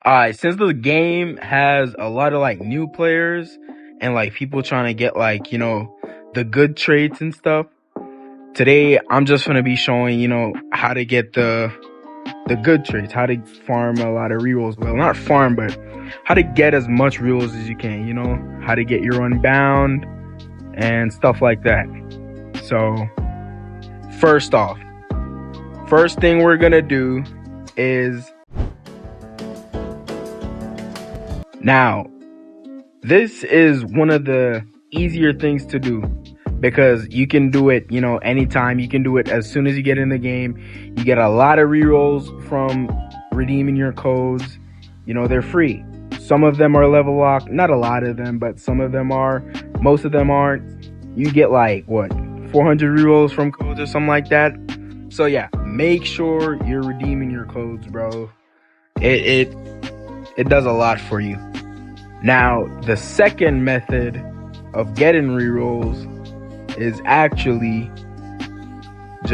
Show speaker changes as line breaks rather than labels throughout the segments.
Alright, since the game has a lot of like new players and like people trying to get like, the good traits and stuff, today I'm just gonna be showing, how to get the good traits, how to farm a lot of rerolls. Well, not farm, but how to get as much rerolls as you can, how to get your unbound and stuff like that. So, first off, first thing we're gonna do is now, this is one of the easier things to do because you can do it, anytime. You can do it as soon as you get in the game. You get a lot of rerolls from redeeming your codes. They're free. Some of them are level locked. Not a lot of them, but some of them are. Most of them aren't. You get like, 400 rerolls from codes or something like that. So yeah, make sure you're redeeming your codes, bro. It does a lot for you. Now, the second method of getting rerolls is actually you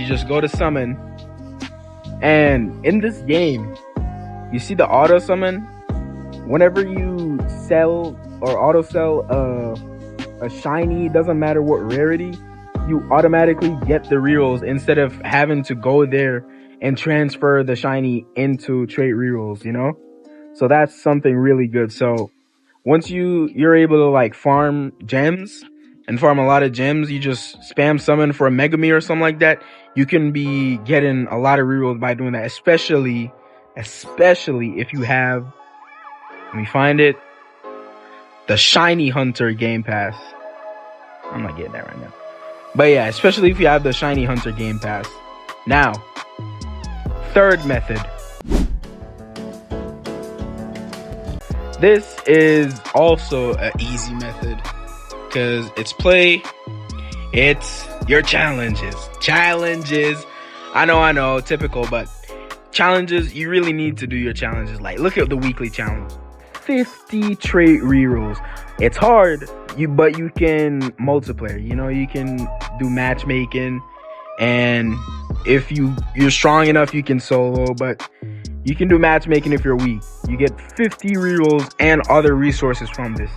just go to summon, and in this game, you see the auto summon. Whenever you sell or auto sell a shiny, doesn't matter what rarity, you automatically get the rerolls instead of having to go there and transfer the shiny into trait rerolls, So that's something really good. So once you're able to like farm gems and farm a lot of gems, you just spam summon for a Megami or something like that. You can be getting a lot of rerolls by doing that, especially if you have, let me find it, the Shiny Hunter Game Pass. I'm not getting that right now. But yeah, especially if you have the Shiny Hunter Game Pass. Now, third method. This is also an easy method because it's your challenges. I know, typical, but challenges, you really need to do your challenges. Like, look at the weekly challenge. 50 trait rerolls. It's hard, but you can multiplayer. You can do matchmaking, and if you're strong enough, you can solo, but you can do matchmaking if you're weak. You get 50 rerolls and other resources from this.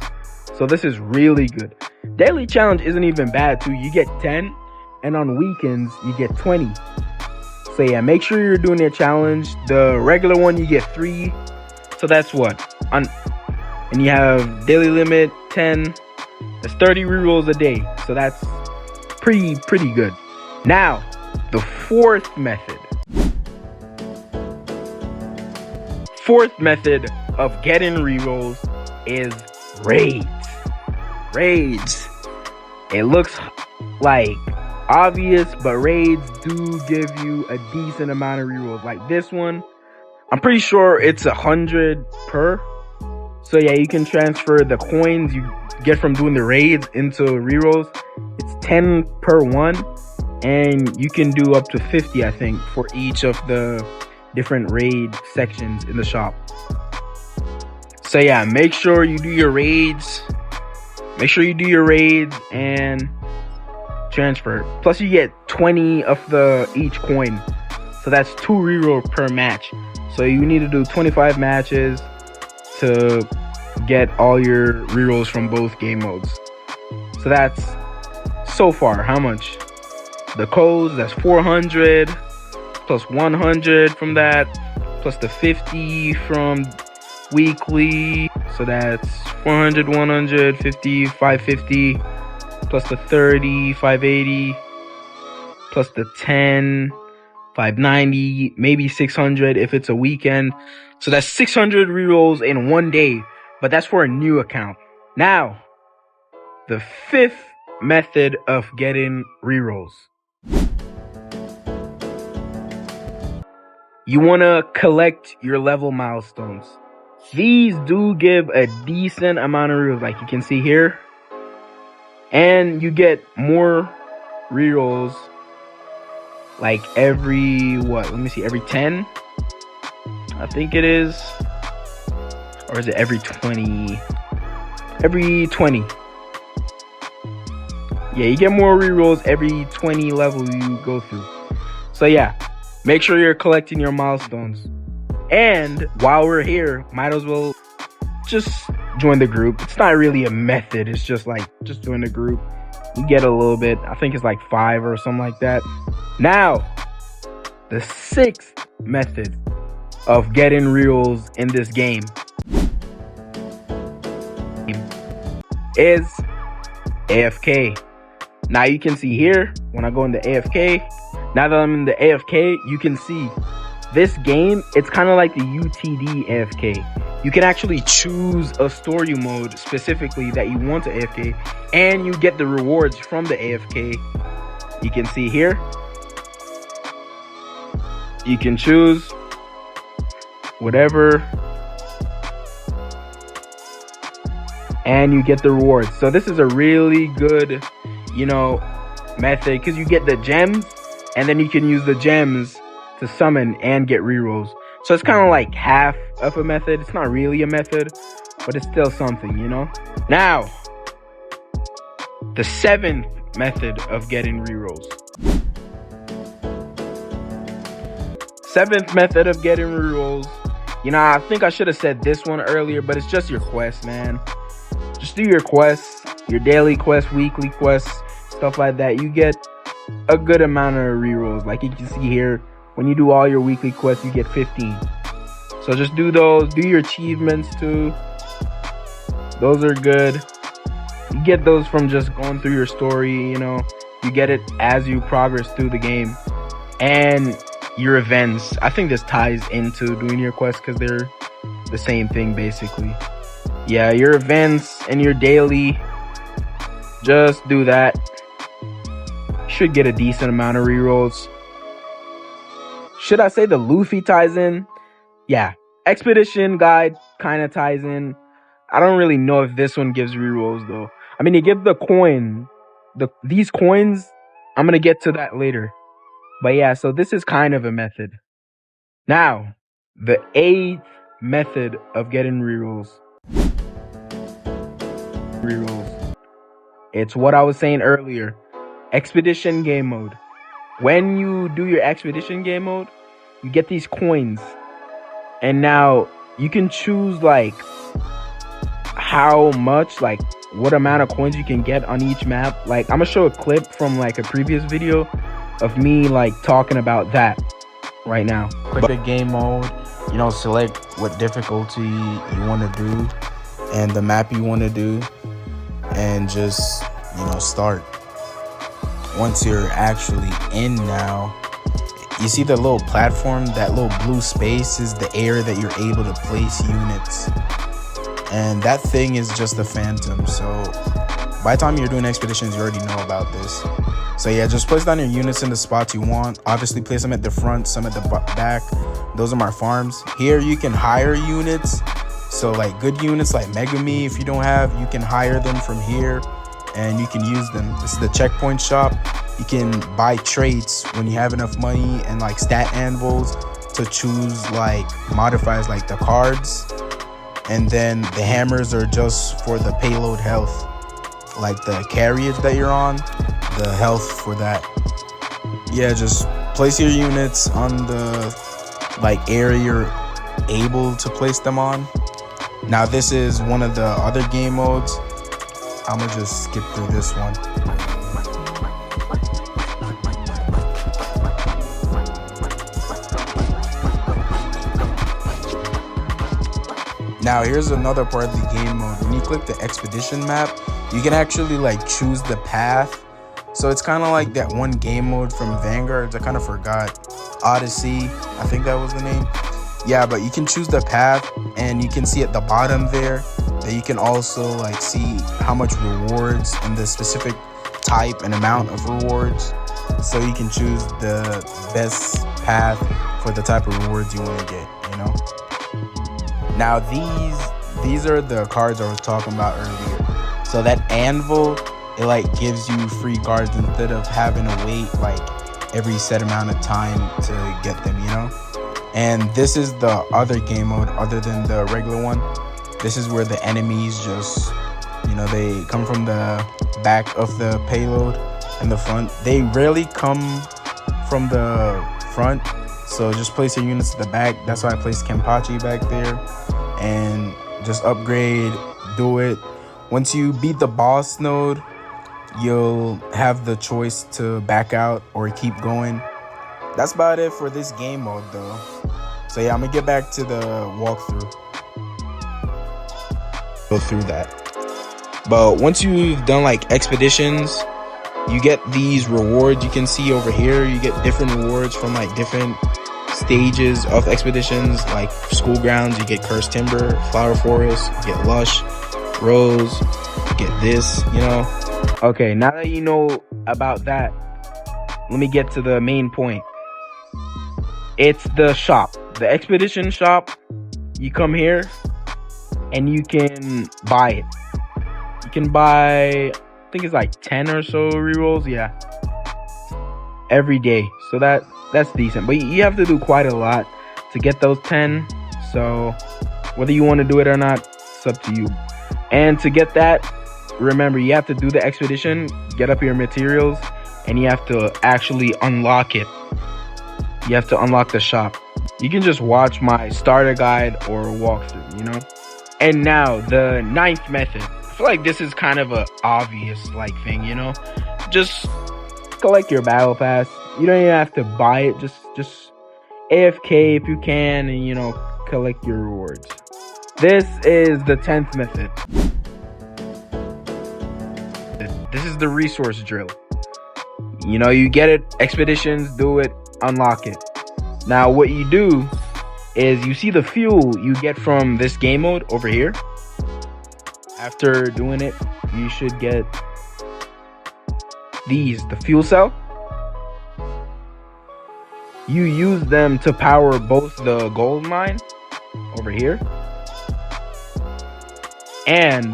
So this is really good. Daily challenge isn't even bad too. You get 10, and on weekends, you get 20. So yeah, make sure you're doing your challenge. The regular one, you get 3. So that's what? And you have daily limit 10. That's 30 rerolls a day. So that's pretty good. Now, the fourth method of getting rerolls is raids. It looks like obvious, but raids do give you a decent amount of rerolls. Like this one, I'm pretty sure it's 100 per. So yeah, you can transfer the coins you get from doing the raids into rerolls. It's 10 per one, and you can do up to 50, I think, for each of the different raid sections in the shop. So yeah, make sure you do your raids. And transfer. Plus you get 20 of each coin. So that's 2 rerolls per match. So you need to do 25 matches to get all your rerolls from both game modes. So that's so far how much? The codes, that's 400 plus 100 from that, plus the 50 from weekly. So that's 400, 100, 50, 550, plus the 30, 580, plus the 10, 590, maybe 600 if it's a weekend. So that's 600 rerolls in one day, but that's for a new account. Now, the fifth method of getting rerolls. You want to collect your level milestones. These do give a decent amount of rerolls, like you can see here. And you get more rerolls like every, every 10? I think it is. Or is it every 20? Every 20. Yeah, you get more rerolls every 20 level you go through. So yeah, Make sure you're collecting your milestones. And while we're here, might as well just join the group. It's not really a method. It's just like, just join the group. You get a little bit. I think it's like 5 or something like that. Now, the 6th method of getting rerolls in this game is AFK. Now you can see here, when I go into AFK, now that I'm in the AFK, you can see this game, it's kind of like the UTD AFK. You can actually choose a story mode specifically that you want to AFK, and you get the rewards from the AFK. You can see here, you can choose whatever, and you get the rewards. So this is a really good, method, because you get the gems, and then you can use the gems to summon and get rerolls. So it's kind of like half of a method. It's not really a method, but it's still something, Now, the 7th method of getting rerolls. 7th method of getting rerolls. I think I should have said this one earlier, but it's just your quests, man. Just do your quests, your daily quests, weekly quests, stuff like that. You get a good amount of rerolls. Like you can see here, when you do all your weekly quests, you get 15. So just do those. Do your achievements too. Those are good. You get those from just going through your story, You get it as you progress through the game. And your events. I think this ties into doing your quests because they're the same thing basically. Yeah, your events and your daily. Just do that. Should get a decent amount of rerolls. Should I say the Luffy ties in? Yeah. Expedition Guide kind of ties in. I don't really know if this one gives rerolls though. I mean, you give the coin. These coins, I'm going to get to that later. But yeah, so this is kind of a method. Now, the 8th method of getting rerolls. It's what I was saying earlier. Expedition game mode. When you do your expedition game mode, you get these coins. And now you can choose like how much, like what amount of coins you can get on each map. Like I'm gonna show a clip from like a previous video of me like talking about that right now.
Click the game mode, select what difficulty you want to do and the map you want to do, and just start. Once you're actually in now, you see the little platform, that little blue space is the area that you're able to place units, and that thing is just a phantom. So by the time you're doing expeditions, you already know about this. So yeah, just place down your units in the spots you want. Obviously place them at the front, some at the back. Those are my farms. Here you can hire units, so like good units like Megami, if you don't have, you can hire them from here and you can use them. This is the checkpoint shop. You can buy traits when you have enough money, and like stat anvils to choose like modifiers like the cards, and then the hammers are just for the payload health, like the carriage that you're on, the health for that. Yeah, just place your units on the like area you're able to place them on. Now this is one of the other game modes. I'm gonna just skip through this one. Now here's another part of the game mode. When you click the expedition map, you can actually like choose the path. So it's kind of like that one game mode from Vanguard. I kind of forgot. Odyssey, I think that was the name. Yeah, but you can choose the path, and you can see at the bottom there that you can also like see how much rewards and the specific type and amount of rewards. So you can choose the best path for the type of rewards you want to get, Now these are the cards I was talking about earlier. So that anvil, it like gives you free cards instead of having to wait like every set amount of time to get them, And this is the other game mode other than the regular one. This is where the enemies just, they come from the back of the payload and the front. They rarely come from the front. So just place your units at the back. That's why I placed Kenpachi back there. And just upgrade, do it. Once you beat the boss node, you'll have the choice to back out or keep going. That's about it for this game mode though. So yeah, I'm gonna get back to the walkthrough. Go through that. But once you've done like expeditions, you get these rewards you can see over here. You get different rewards from like different stages of expeditions, like school grounds. You get cursed timber, flower forest, you get lush, rose, you get this, you know.
Okay, now that you know about that, let me get to the main point. It's the shop, the expedition shop. You come here and you can buy it. You can buy, I think it's like 10 or so rerolls, yeah, every day. So that's decent, but you have to do quite a lot to get those 10. So whether you want to do it or not, it's up to you. And to get that, remember, you have to do the expedition, get up your materials, and you have to actually unlock it. You have to unlock the shop. You can just watch my starter guide or walkthrough, you know. And now the 9th method. I feel like this is kind of a obvious like thing, you know. Just collect your battle pass. You don't even have to buy it. Just AFK if you can, and you know, collect your rewards. This is the 10th method. This is the resource drill. You know, you get it, expeditions, do it, unlock it. Now what you do is you see the fuel you get from this game mode over here. After doing it, you should get these, the fuel cell. You use them to power both the gold mine over here and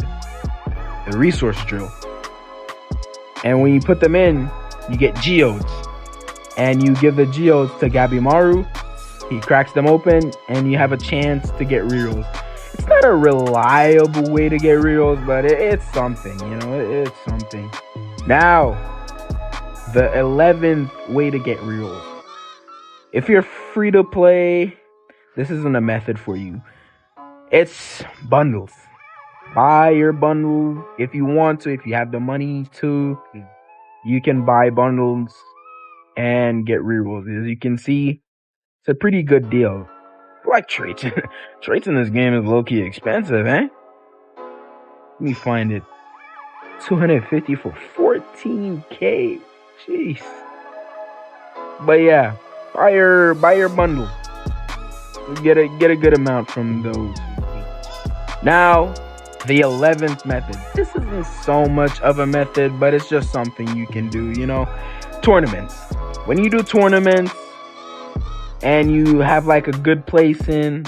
the resource drill. And when you put them in, you get geodes. And you give the geodes to Gabimaru. He cracks them open and you have a chance to get rerolls. It's not a reliable way to get rerolls, but it's something, you know, it's something. Now, the 11th way to get rerolls. If you're free to play, this isn't a method for you. It's bundles. Buy your bundle if you want to, if you have the money to. You can buy bundles and get rerolls. As you can see, it's a pretty good deal. I like traits. Traits in this game is low-key expensive, eh? Let me find it. 250 for 14k. Jeez. But yeah, buy your bundle. You get a good amount from those. Now, the 11th method. This isn't so much of a method, but it's just something you can do, you know. Tournaments. When you do tournaments and you have like a good place in,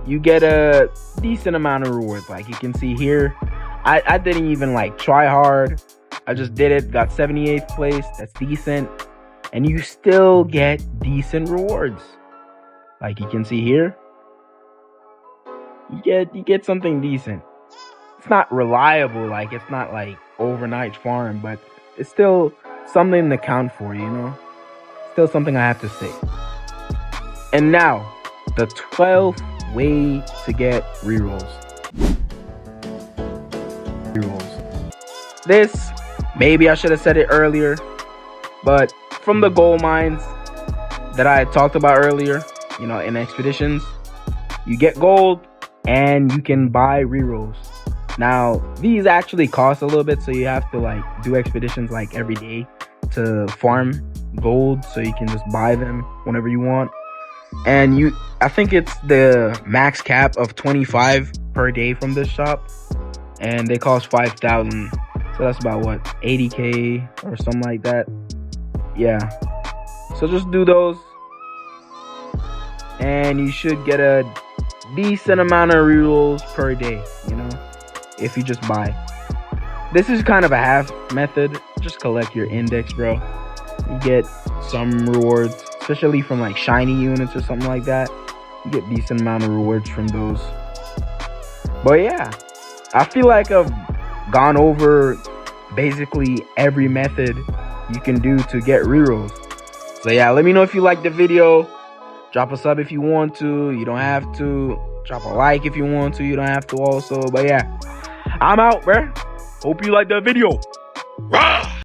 you get a decent amount of rewards. Like you can see here, I didn't even like try hard. I just did it, got 78th place. That's decent. And you still get decent rewards. Like you can see here, you get something decent. It's not reliable, like it's not like overnight farm, but it's still something to count for, you know. Still something I have to say. And now, the 12th way to get rerolls. This, maybe I should have said it earlier, but from the gold mines that I talked about earlier, you know, in expeditions, you get gold and you can buy rerolls. Now, these actually cost a little bit, so you have to like do expeditions like every day to farm gold, so you can just buy them whenever you want. And I think it's the max cap of 25 per day from this shop, and they cost 5,000. So that's about what, 80k or something like that. Yeah. So just do those, and you should get a decent amount of rerolls per day, you know, if you just buy. This is kind of a half method. Just collect your index, bro. You get some rewards, especially from like shiny units or something like that. You get decent amount of rewards from those. But yeah, I feel like I've gone over basically every method you can do to get rerolls. So yeah, let me know if you like the video. Drop a sub if you want to. You don't have to. Drop a like if you want to. You don't have to also. But yeah, I'm out, bruh. Hope you like the video. Rah!